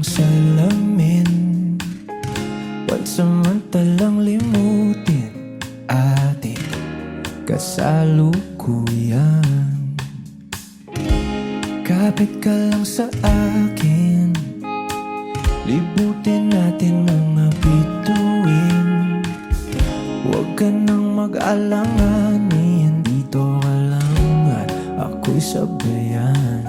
salamin, pansamantalang limutin ating kasalukuyan. Kapit ka lang sa akin, libutin natin mga bituin. Huwag ka nang mag-alanganin, dito ka lang at ako'y sabayan.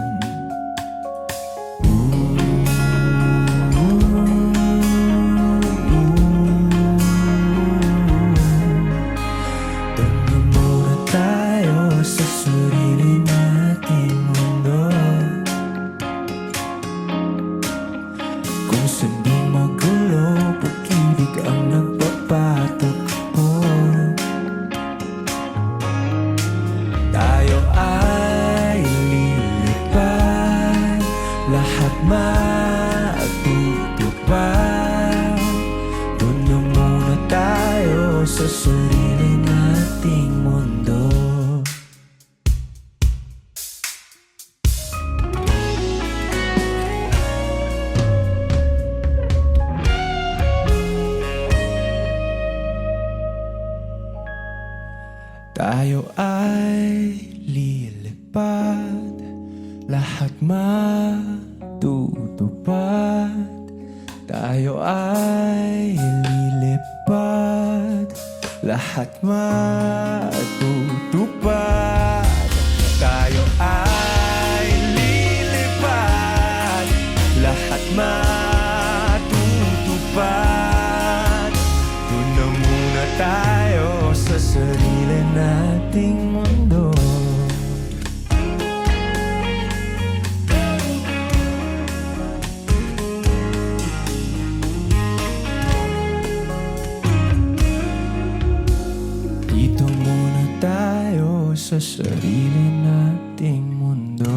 Tingnan muna tayo sa sarili nating mundo, kung saan di magulo, pag-ibig ang nagpapatakbo. Tayo ay lilipad, lahat matutupad. Doon muna tayo sa sarili nating mundo. Tayo ay lilipad, lahat matutupad. Tayo ay lilipad, lahat matutupad. Tayo ay lilipad, lahat matutupad. Doon na muna tayo sa sarili nating mundo. Dito muna tayo sa sarili nating mundo.